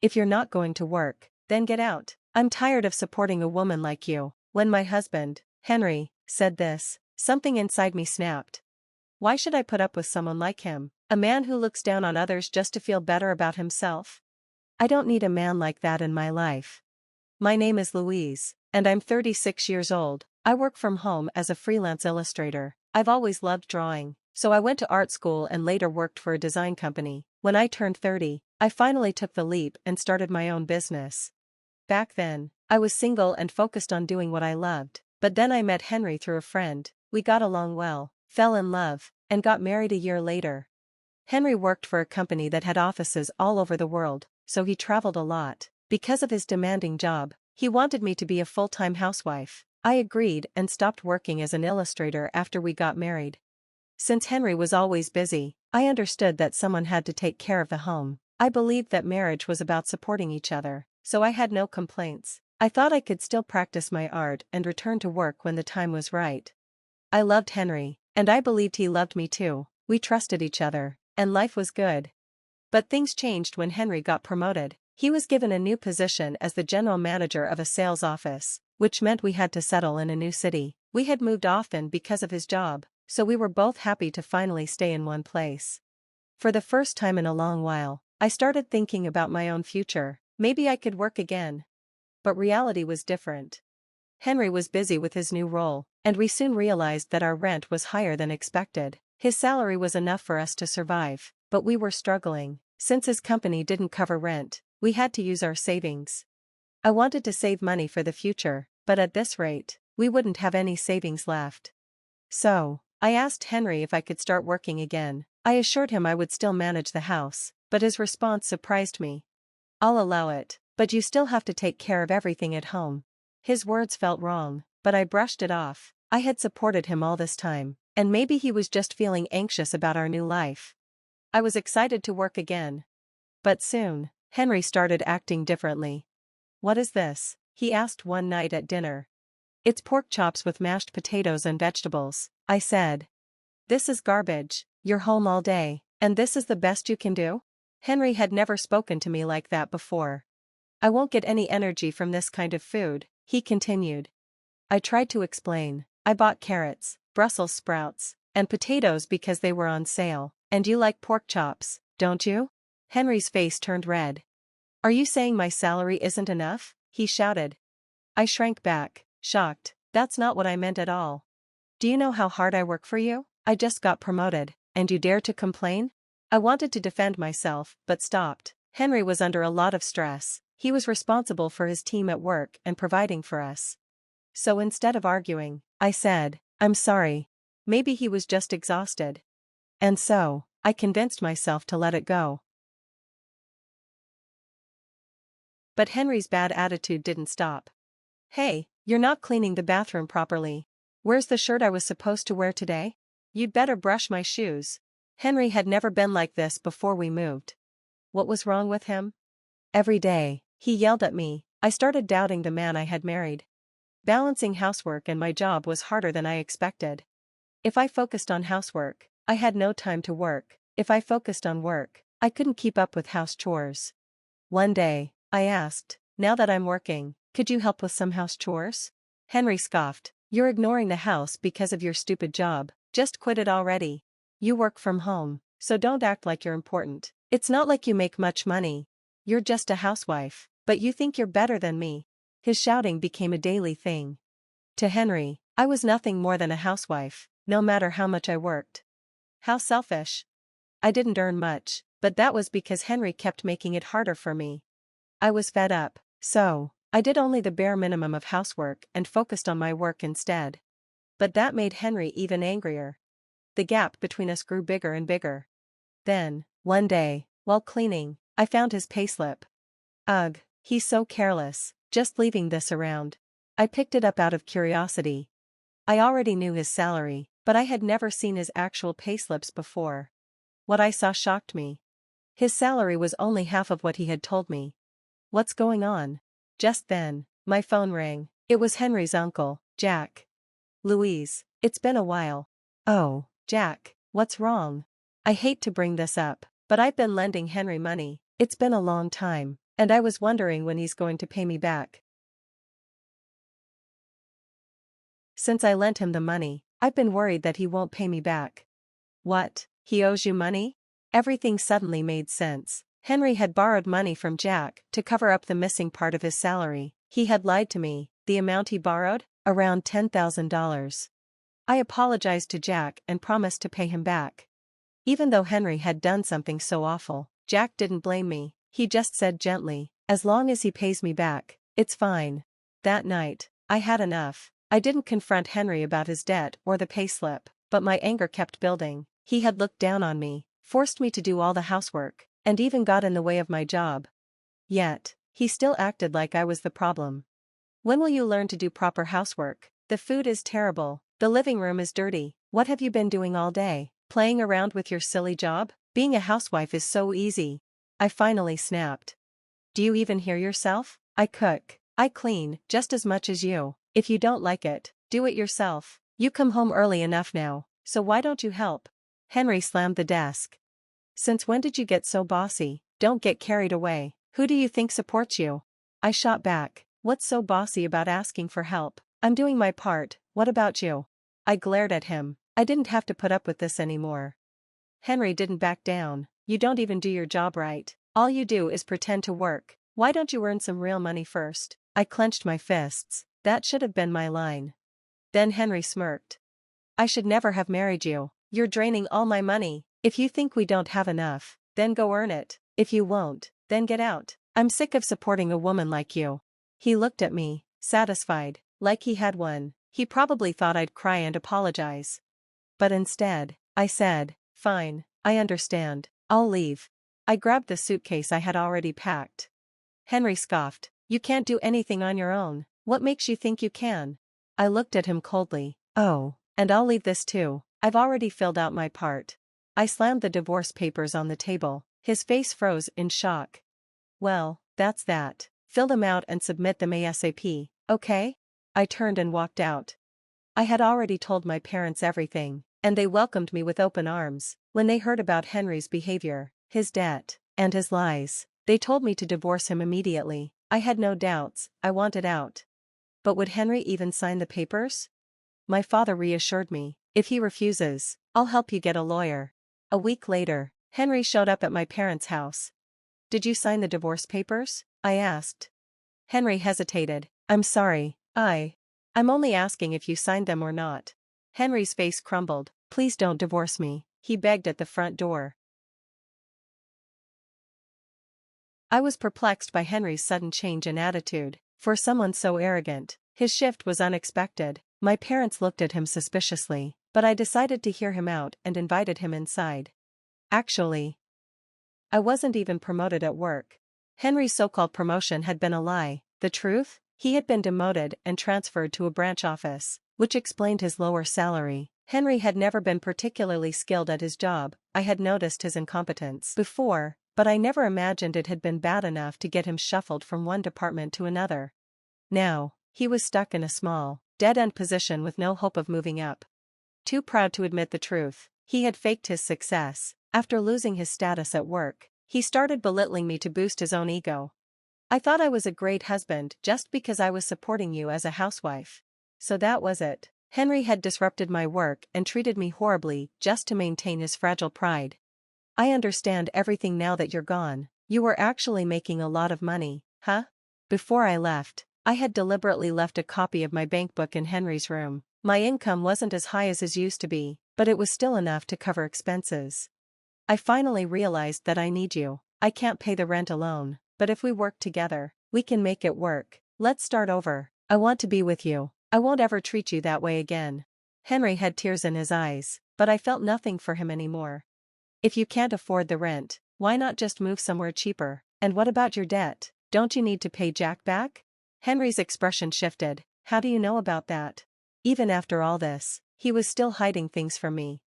If you're not going to work, then get out. I'm tired of supporting a woman like you. When my husband, Henry, said this, something inside me snapped. Why should I put up with someone like him? A man who looks down on others just to feel better about himself? I don't need a man like that in my life. My name is Louise, and I'm 36 years old. I work from home as a freelance illustrator. I've always loved drawing, so I went to art school and later worked for a design company. When I turned 30, I finally took the leap and started my own business. Back then, I was single and focused on doing what I loved, but then I met Henry through a friend. We got along well, fell in love, and got married a year later. Henry worked for a company that had offices all over the world, so he traveled a lot. Because of his demanding job, he wanted me to be a full-time housewife. I agreed and stopped working as an illustrator after we got married. Since Henry was always busy, I understood that someone had to take care of the home. I believed that marriage was about supporting each other, so I had no complaints. I thought I could still practice my art and return to work when the time was right. I loved Henry, and I believed he loved me too. We trusted each other, and life was good. But things changed when Henry got promoted. He was given a new position as the general manager of a sales office, which meant we had to settle in a new city. We had moved often because of his job, so we were both happy to finally stay in one place. For the first time in a long while, I started thinking about my own future. Maybe I could work again. But reality was different. Henry was busy with his new role, and we soon realized that our rent was higher than expected. His salary was enough for us to survive, but we were struggling. Since his company didn't cover rent, we had to use our savings. I wanted to save money for the future, but at this rate, we wouldn't have any savings left. So, I asked Henry if I could start working again. I assured him I would still manage the house, but his response surprised me. I'll allow it, but you still have to take care of everything at home. His words felt wrong, but I brushed it off. I had supported him all this time, and maybe he was just feeling anxious about our new life. I was excited to work again. But soon, Henry started acting differently. What is this? He asked one night at dinner. It's pork chops with mashed potatoes and vegetables, I said. This is garbage. You're home all day, and this is the best you can do? Henry had never spoken to me like that before. I won't get any energy from this kind of food, he continued. I tried to explain. I bought carrots, Brussels sprouts, and potatoes because they were on sale. And you like pork chops, don't you? Henry's face turned red. Are you saying my salary isn't enough? He shouted. I shrank back, shocked. That's not what I meant at all. Do you know how hard I work for you? I just got promoted, and you dare to complain? I wanted to defend myself, but stopped. Henry was under a lot of stress. He was responsible for his team at work and providing for us. So instead of arguing, I said, I'm sorry. Maybe he was just exhausted. And so, I convinced myself to let it go. But Henry's bad attitude didn't stop. Hey, you're not cleaning the bathroom properly. Where's the shirt I was supposed to wear today? You'd better brush my shoes. Henry had never been like this before we moved. What was wrong with him? Every day, he yelled at me. I started doubting the man I had married. Balancing housework and my job was harder than I expected. If I focused on housework, I had no time to work. If I focused on work, I couldn't keep up with house chores. One day, I asked, now that I'm working, could you help with some house chores? Henry scoffed. You're ignoring the house because of your stupid job. Just quit it already. You work from home, so don't act like you're important. It's not like you make much money. You're just a housewife, but you think you're better than me. His shouting became a daily thing. To Henry, I was nothing more than a housewife, no matter how much I worked. How selfish. I didn't earn much, but that was because Henry kept making it harder for me. I was fed up, so I did only the bare minimum of housework and focused on my work instead. But that made Henry even angrier. The gap between us grew bigger and bigger. Then, one day, while cleaning, I found his payslip. Ugh, he's so careless, just leaving this around. I picked it up out of curiosity. I already knew his salary, but I had never seen his actual payslips before. What I saw shocked me. His salary was only half of what he had told me. What's going on? Just then, my phone rang. It was Henry's uncle, Jack. Louise, it's been a while. Oh, Jack, what's wrong? I hate to bring this up, but I've been lending Henry money. It's been a long time, And I was wondering when he's going to pay me back. Since I lent him the money, I've been worried that he won't pay me back. What? He owes you money? Everything suddenly made sense. Henry had borrowed money from Jack to cover up the missing part of his salary. He had lied to me. The amount he borrowed? Around $10,000. I apologized to Jack and promised to pay him back. Even though Henry had done something so awful, Jack didn't blame me. He just said gently, "As long as he pays me back, it's fine." That night, I had enough. I didn't confront Henry about his debt or the payslip, but my anger kept building. He had looked down on me, forced me to do all the housework, and even got in the way of my job. Yet, he still acted like I was the problem. When will you learn to do proper housework? The food is terrible, the living room is dirty. What have you been doing all day? Playing around with your silly job? Being a housewife is so easy. I finally snapped. Do you even hear yourself? I cook, I clean, just as much as you. If you don't like it, do it yourself. You come home early enough now, so why don't you help? Henry slammed the desk. Since when did you get so bossy? Don't get carried away. Who do you think supports you? I shot back. What's so bossy about asking for help? I'm doing my part, what about you? I glared at him. I didn't have to put up with this anymore. Henry didn't back down. You don't even do your job right. All you do is pretend to work. Why don't you earn some real money first? I clenched my fists. That should have been my line. Then Henry smirked. I should never have married you. You're draining all my money. If you think we don't have enough, then go earn it. If you won't, then get out. I'm sick of supporting a woman like you. He looked at me, satisfied, like he had won. He probably thought I'd cry and apologize. But instead, I said, "Fine, I understand. I'll leave." I grabbed the suitcase I had already packed. Henry scoffed. You can't do anything on your own. What makes you think you can? I looked at him coldly. Oh, and I'll leave this too. I've already filled out my part. I slammed the divorce papers on the table. His face froze in shock. Well, that's that. Fill them out and submit them ASAP, okay? I turned and walked out. I had already told my parents everything, and they welcomed me with open arms. When they heard about Henry's behavior, his debt, and his lies, they told me to divorce him immediately. I had no doubts. I wanted out. But would Henry even sign the papers? My father reassured me, if he refuses, I'll help you get a lawyer. A week later, Henry showed up at my parents' house. Did you sign the divorce papers? I asked. Henry hesitated. I'm sorry, I'm only asking if you signed them or not. Henry's face crumbled. Please don't divorce me, he begged at the front door. I was perplexed by Henry's sudden change in attitude. For someone so arrogant, his shift was unexpected. My parents looked at him suspiciously, but I decided to hear him out and invited him inside. Actually, I wasn't even promoted at work. Henry's so-called promotion had been a lie. The truth? He had been demoted and transferred to a branch office, which explained his lower salary. Henry had never been particularly skilled at his job. I had noticed his incompetence before, but I never imagined it had been bad enough to get him shuffled from one department to another. Now, he was stuck in a small, dead-end position with no hope of moving up. Too proud to admit the truth, he had faked his success. After losing his status at work, he started belittling me to boost his own ego. I thought I was a great husband just because I was supporting you as a housewife. So that was it. Henry had disrupted my work and treated me horribly just to maintain his fragile pride. I understand everything now that you're gone. You were actually making a lot of money, huh? Before I left, I had deliberately left a copy of my bank book in Henry's room. My income wasn't as high as it used to be, but it was still enough to cover expenses. I finally realized that I need you. I can't pay the rent alone, but if we work together, we can make it work. Let's start over. I want to be with you. I won't ever treat you that way again. Henry had tears in his eyes, but I felt nothing for him anymore. If you can't afford the rent, why not just move somewhere cheaper? And what about your debt? Don't you need to pay Jack back? Henry's expression shifted. How do you know about that? Even after all this, he was still hiding things from me.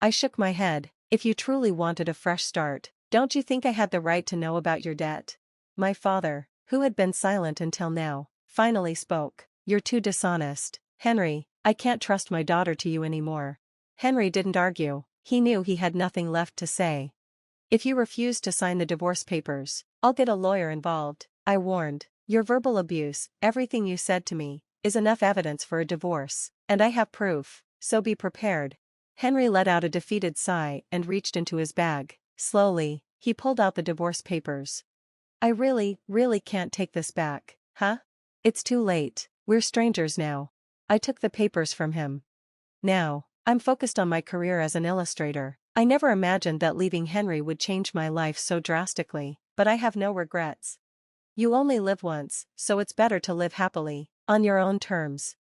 I shook my head. If you truly wanted a fresh start, don't you think I had the right to know about your debt? My father, who had been silent until now, finally spoke. You're too dishonest, Henry. I can't trust my daughter to you anymore. Henry didn't argue. He knew he had nothing left to say. If you refuse to sign the divorce papers, I'll get a lawyer involved, I warned. Your verbal abuse, everything you said to me, is enough evidence for a divorce, and I have proof, so be prepared. Henry let out a defeated sigh and reached into his bag. Slowly, he pulled out the divorce papers. I really can't take this back, huh? It's too late, we're strangers now. I took the papers from him. Now, I'm focused on my career as an illustrator. I never imagined that leaving Henry would change my life so drastically, but I have no regrets. You only live once, so it's better to live happily, on your own terms.